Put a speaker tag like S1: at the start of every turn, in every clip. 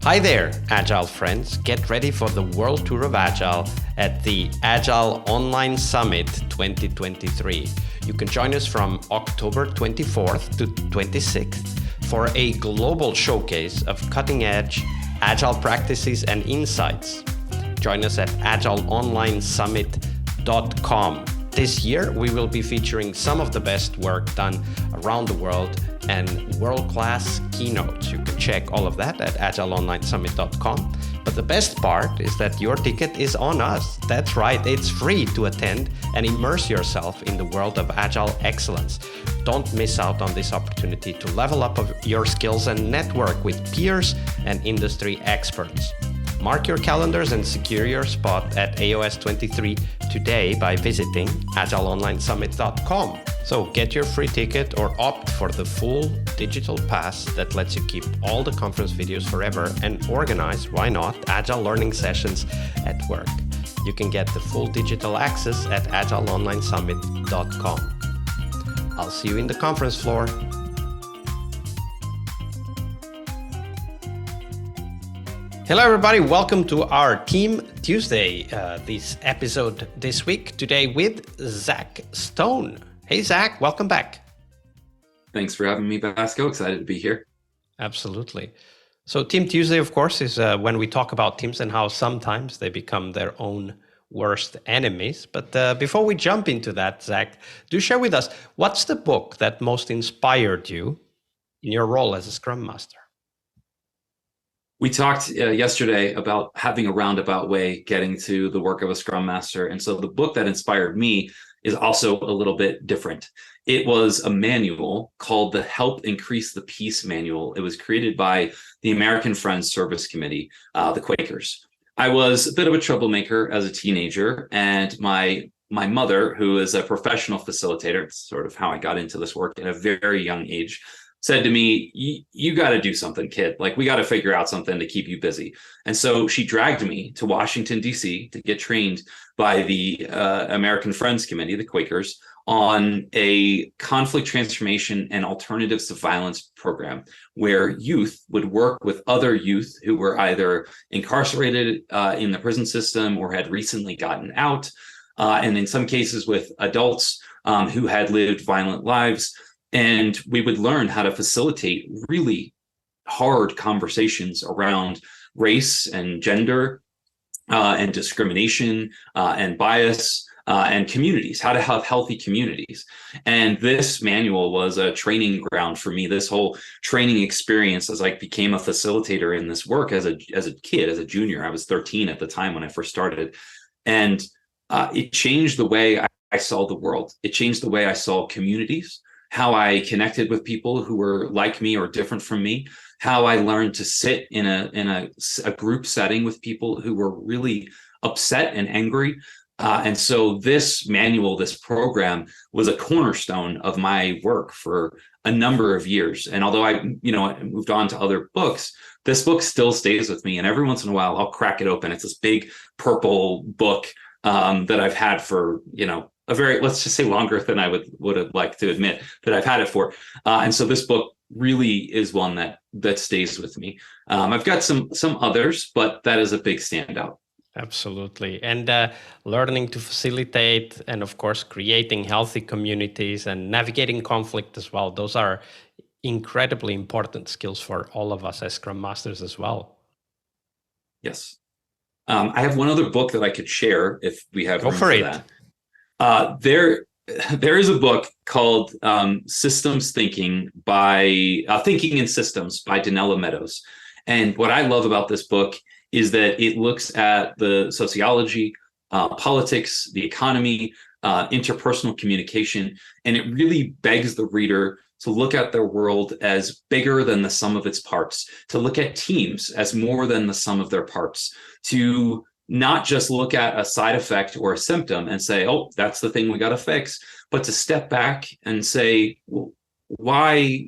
S1: Hi there, Agile friends. Get ready for the World Tour of Agile at the Agile Online Summit 2023. You can join us from October 24th to 26th for a global showcase of cutting-edge Agile practices and insights. Join us at agileonlinesummit.com. This year, we will be featuring some of the best work done around the world and world-class keynotes. You can check all of that at agileonlinesummit.com. But the best part is that your ticket is on us. That's right, it's free to attend and immerse yourself in the world of Agile excellence. Don't miss out on this opportunity to level up your skills and network with peers and industry experts. Mark your calendars and secure your spot at AOS 23 today by visiting agileonlinesummit.com. So get your free ticket or opt for the full digital pass that lets you keep all the conference videos forever and organize, why not, Agile learning sessions at work. You can get the full digital access at agileonlinesummit.com. I'll see you in the conference floor. Hello, everybody. Welcome to our Team Tuesday, this episode this week, today with Zach Stone. Hey, Zach, welcome back.
S2: Thanks for having me, Basco. Excited to be here.
S1: Absolutely. So Team Tuesday, of course, is when we talk about teams and how sometimes they become their own worst enemies. But before we jump into that, Zach, do share with us, what's the book that most inspired you in your role as a Scrum Master?
S2: We talked yesterday about having a roundabout way getting to the work of a Scrum Master. And so the book that inspired me is also a little bit different. It was a manual called the Help Increase the Peace Manual. It was created by the American Friends Service Committee, the Quakers. I was a bit of a troublemaker as a teenager, and my mother, who is a professional facilitator, it's sort of how I got into this work at a very young age, said to me, you got to do something, kid. Like, we got to figure out something to keep you busy. And so she dragged me to Washington, D.C. to get trained by the American Friends Committee, the Quakers, on a conflict transformation and alternatives to violence program where youth would work with other youth who were either incarcerated in the prison system or had recently gotten out, and in some cases with adults who had lived violent lives. And we would learn how to facilitate really hard conversations around race and gender and discrimination and bias and communities, how to have healthy communities. And this manual was a training ground for me. This whole training experience as I became a facilitator in this work as a kid, as a junior. I was 13 at the time when I first started. And it changed the way I saw the world. It changed the way I saw communities, how I connected with people who were like me or different from me, how I learned to sit in a group setting with people who were really upset and angry. And so this manual, this program, was a cornerstone of my work for a number of years. And although I moved on to other books, this book still stays with me. And every once in a while, I'll crack it open. It's this big purple book that I've had for, a very, let's just say, longer than I would have liked to admit that I've had it for. And so this book really is one that stays with me. I've got some others, but that is a big standout.
S1: Absolutely. And learning to facilitate and, of course, creating healthy communities and navigating conflict as well. Those are incredibly important skills for all of us as Scrum Masters as well.
S2: Yes. I have one other book that I could share if we have room for that. There is a book called Systems Thinking by Thinking in Systems by Meadows. And what I love about this book is that it looks at the sociology, politics, the economy, interpersonal communication, and it really begs the reader to look at their world as bigger than the sum of its parts, to look at teams as more than the sum of their parts, to not just look at a side effect or a symptom and say, oh, that's the thing we got to fix, but to step back and say, well, why?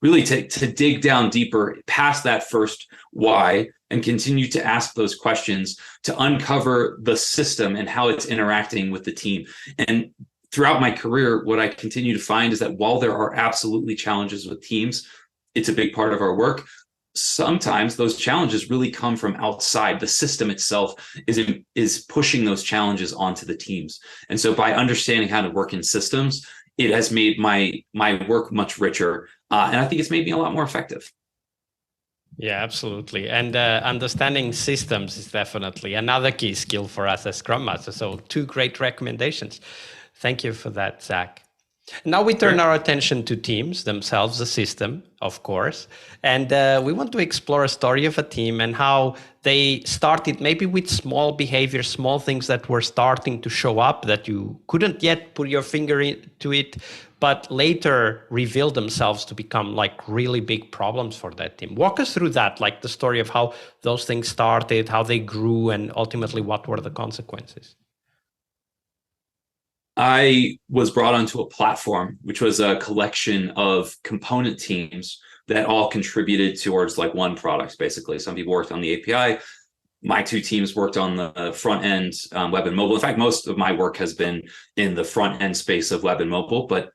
S2: Really to dig down deeper past that first why and continue to ask those questions to uncover the system and how it's interacting with the team. And throughout my career, what I continue to find is that while there are absolutely challenges with teams, it's a big part of our work. sometimes those challenges really come from outside. The system itself is pushing those challenges onto the teams. And so by understanding how to work in systems, it has made my work much richer. And I think it's made me a lot more effective.
S1: Yeah, absolutely. And understanding systems is definitely another key skill for us as Scrum Masters. So 2 great recommendations. Thank you for that, Zach. Now we turn our attention to teams themselves, the system, of course. And we want to explore a story of a team and how they started maybe with small behaviors, small things that were starting to show up that you couldn't yet put your finger into it, but later revealed themselves to become like really big problems for that team. Walk us through that, like the story of how those things started, how they grew, and ultimately what were the consequences.
S2: I was brought onto a platform, which was a collection of component teams that all contributed towards like one product, basically. Some people worked on the API. My 2 teams worked on the front end, web and mobile. In fact, most of my work has been in the front end space of web and mobile, but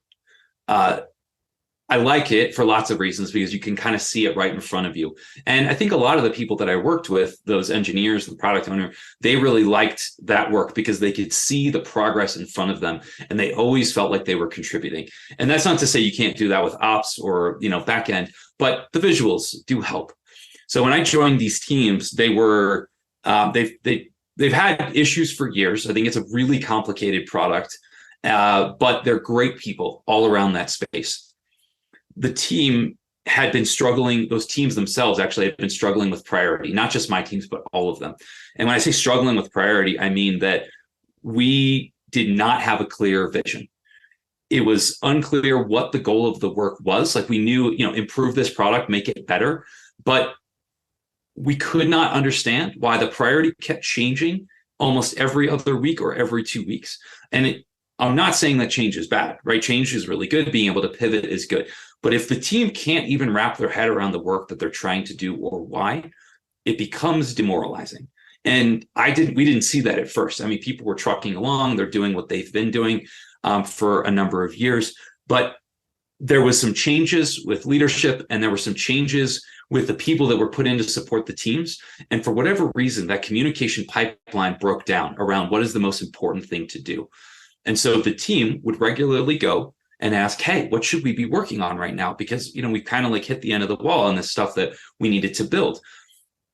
S2: I like it for lots of reasons because you can kind of see it right in front of you. And I think a lot of the people that I worked with, those engineers, the product owner, they really liked that work because they could see the progress in front of them and they always felt like they were contributing. And that's not to say you can't do that with ops or, back end, but the visuals do help. So when I joined these teams, they were, they've had issues for years. I think it's a really complicated product, but they're great people all around that space. The team had been struggling, those teams themselves actually had been struggling with priority, not just my teams, but all of them. And when I say struggling with priority, I mean that we did not have a clear vision. It was unclear what the goal of the work was. Like we knew, improve this product, make it better, but we could not understand why the priority kept changing almost every other week or every 2 weeks. And I'm not saying that change is bad, right? Change is really good. Being able to pivot is good. But if the team can't even wrap their head around the work that they're trying to do or why, it becomes demoralizing. And we didn't see that at first. I mean, people were trucking along. They're doing what they've been doing for a number of years. But there was some changes with leadership and there were some changes with the people that were put in to support the teams. And for whatever reason, that communication pipeline broke down around what is the most important thing to do. And so the team would regularly go and ask, hey, what should we be working on right now? Because, we kind of like hit the end of the wall on this stuff that we needed to build.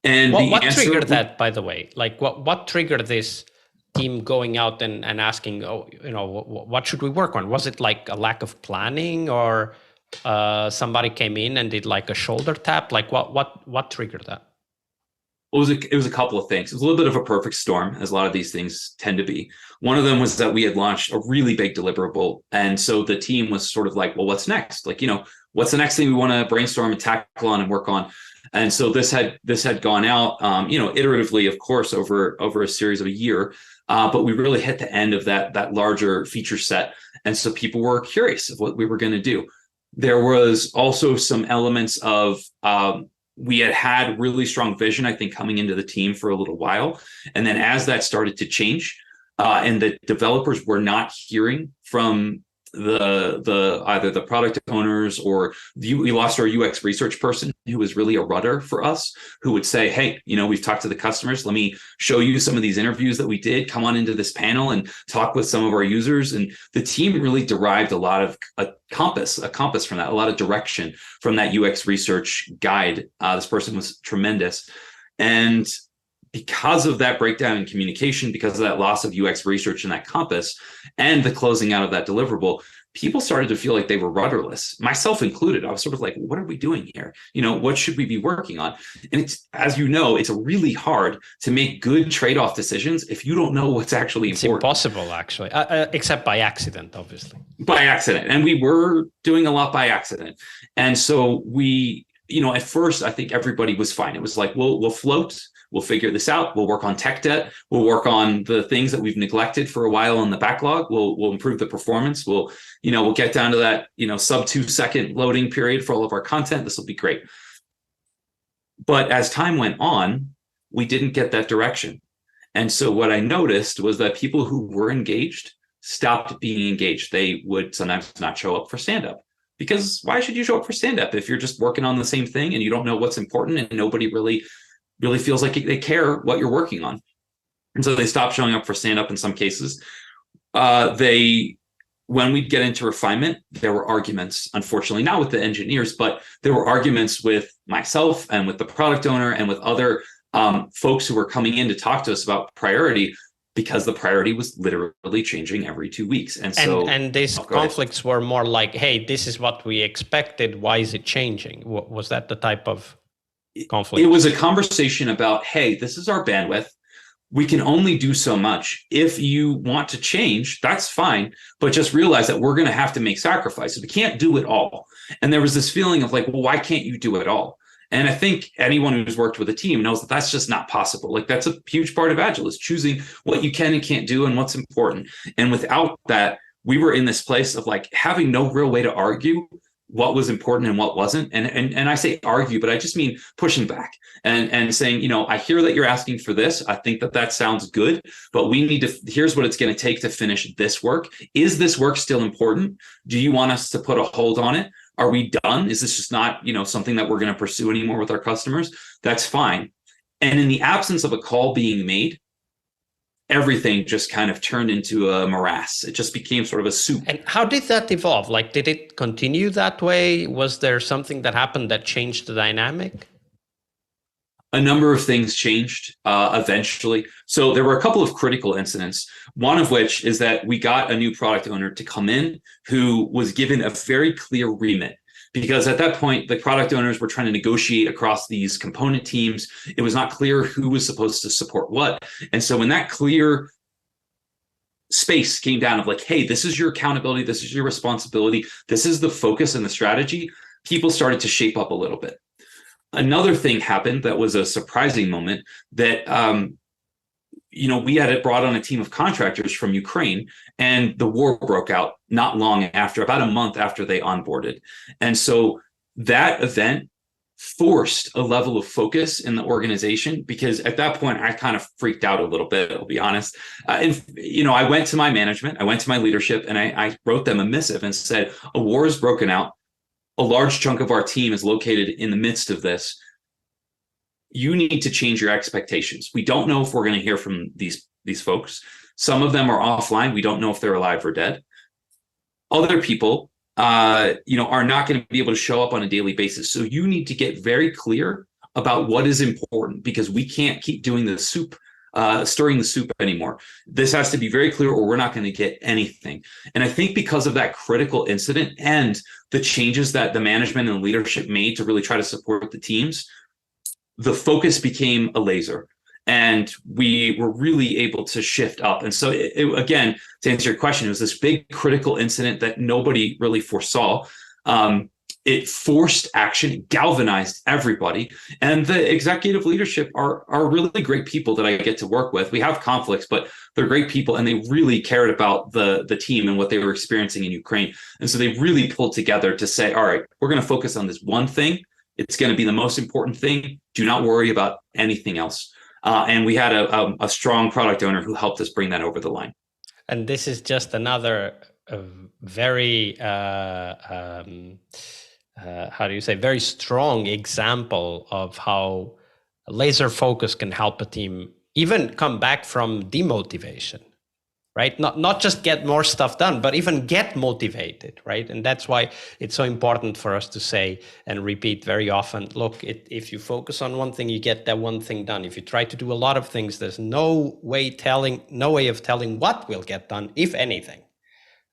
S2: And
S1: what triggered that, by the way? Like what triggered this team going out and asking, what should we work on? Was it like a lack of planning or somebody came in and did like a shoulder tap? Like what triggered that?
S2: It was a couple of things. It was a little bit of a perfect storm, as a lot of these things tend to be. One of them was that we had launched a really big deliverable. And so the team was sort of like, well, what's next? Like, what's the next thing we want to brainstorm and tackle on and work on? And so this had gone out, iteratively, of course, over a series of a year. But we really hit the end of that larger feature set. And so people were curious of what we were going to do. There was also some elements of, we had really strong vision, I think, coming into the team for a little while. And then as that started to change, and the developers were not hearing from either the product owners or we lost our UX research person who was really a rudder for us, who would say, hey, we've talked to the customers. Let me show you some of these interviews that we did. Come on into this panel and talk with some of our users. And the team really derived a lot of a compass from that, a lot of direction from that UX research guide. This person was tremendous. And because of that breakdown in communication, because of that loss of UX research and that compass and the closing out of that deliverable, people started to feel like they were rudderless, myself included. I was sort of like, what are we doing here? What should we be working on? And it's, as it's really hard to make good trade-off decisions if you don't know what's actually important.
S1: It's impossible, actually, except by accident, obviously.
S2: By accident. And we were doing a lot by accident. And so we, at first, I think everybody was fine. It was like, we'll float. We'll figure this out. We'll work on tech debt. We'll work on the things that we've neglected for a while in the backlog. We'll improve the performance. We'll get down to that, sub 2 second loading period for all of our content. This will be great. But as time went on, we didn't get that direction. And so what I noticed was that people who were engaged stopped being engaged. They would sometimes not show up for stand-up. Because why should you show up for stand-up if you're just working on the same thing and you don't know what's important and nobody really feels like they care what you're working on? And so they stopped showing up for stand-up in some cases. When we'd get into refinement, there were arguments, unfortunately, not with the engineers, but there were arguments with myself and with the product owner and with other folks who were coming in to talk to us about priority, because the priority was literally changing every 2 weeks. And so
S1: these conflicts were more like, hey, this is what we expected. Why is it changing? Was that the type of conflict?
S2: It was a conversation about, hey, this is our bandwidth. We can only do so much. If you want to change, that's fine, but just realize that we're going to have to make sacrifices. We can't do it all. And there was this feeling of like, well, why can't you do it all? And I think anyone who's worked with a team knows that that's just not possible. Like, that's a huge part of Agile, is choosing what you can and can't do and what's important. And without that, we were in this place of like having no real way to argue what was important and what wasn't. And I say argue, but I just mean pushing back and saying, you know, I hear that you're asking for this. I think that sounds good, but we need to, here's what it's going to take to finish this work. Is this work still important? Do you want us to put a hold on it? Are we done? Is this just not, you know, something that we're going to pursue anymore with our customers? That's fine. And in the absence of a call being made, everything just kind of turned into a morass. It just became sort of a soup.
S1: And how did that evolve? Like, did it continue that way? Was there something that happened that changed the dynamic?
S2: A number of things changed eventually. So there were a couple of critical incidents, one of which is that we got a new product owner to come in who was given a very clear remit. Because at that point, the product owners were trying to negotiate across these component teams. It was not clear who was supposed to support what. And so when that clear space came down of like, hey, this is your accountability, this is your responsibility, this is the focus and the strategy, people started to shape up a little bit. Another thing happened that was a surprising moment, that we had brought on a team of contractors from Ukraine, and the war broke out not long after, about a month after they onboarded. And so that event forced a level of focus in the organization, because at that point I kind of freaked out a little bit, I'll be honest. I went to my management, I went to my leadership, and I wrote them a missive and said, a war is broken out. A large chunk of our team is located in the midst of this. You need to change your expectations. We don't know if we're going to hear from these folks. Some of them are offline. We don't know if they're alive or dead. Other people, are not going to be able to show up on a daily basis. So you need to get very clear about what is important, because we can't keep doing the stirring the soup anymore. This has to be very clear, or we're not going to get anything. And I think because of that critical incident and the changes that the management and leadership made to really try to support the teams, the focus became a laser, and we were really able to shift up. And so again, to answer your question, it was this big critical incident that nobody really foresaw. It forced action, it galvanized everybody. And the executive leadership are really great people that I get to work with. We have conflicts, but they're great people, and they really cared about the team and what they were experiencing in Ukraine. And so they really pulled together to say, all right, we're going to focus on this one thing. It's going to be the most important thing. Do not worry about anything else. And we had a strong product owner who helped us bring that over the line.
S1: And this is just another very, very strong example of how laser focus can help a team even come back from demotivation, right? Not just get more stuff done, but even get motivated, right? And that's why it's so important for us to say and repeat very often, look, if you focus on one thing, you get that one thing done. If you try to do a lot of things, there's no way of telling what will get done, if anything,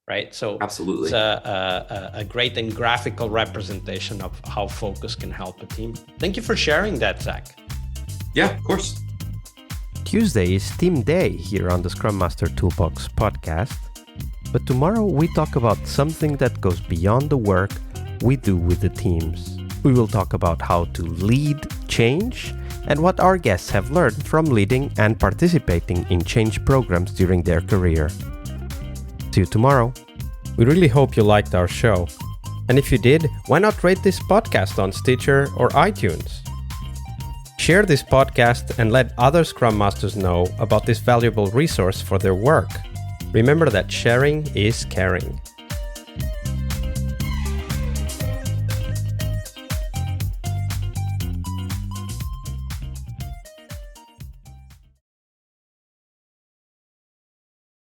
S1: right? So
S2: absolutely,
S1: it's a great and graphical representation of how focus can help a team. Thank you for sharing that, Zach.
S2: Yeah, of course.
S3: Tuesday is Team Day here on the Scrum Master Toolbox podcast, but tomorrow we talk about something that goes beyond the work we do with the teams. We will talk about how to lead change and what our guests have learned from leading and participating in change programs during their career. See you tomorrow. We really hope you liked our show. And if you did, why not rate this podcast on Stitcher or iTunes? Share this podcast and let other Scrum Masters know about this valuable resource for their work. Remember that sharing is caring.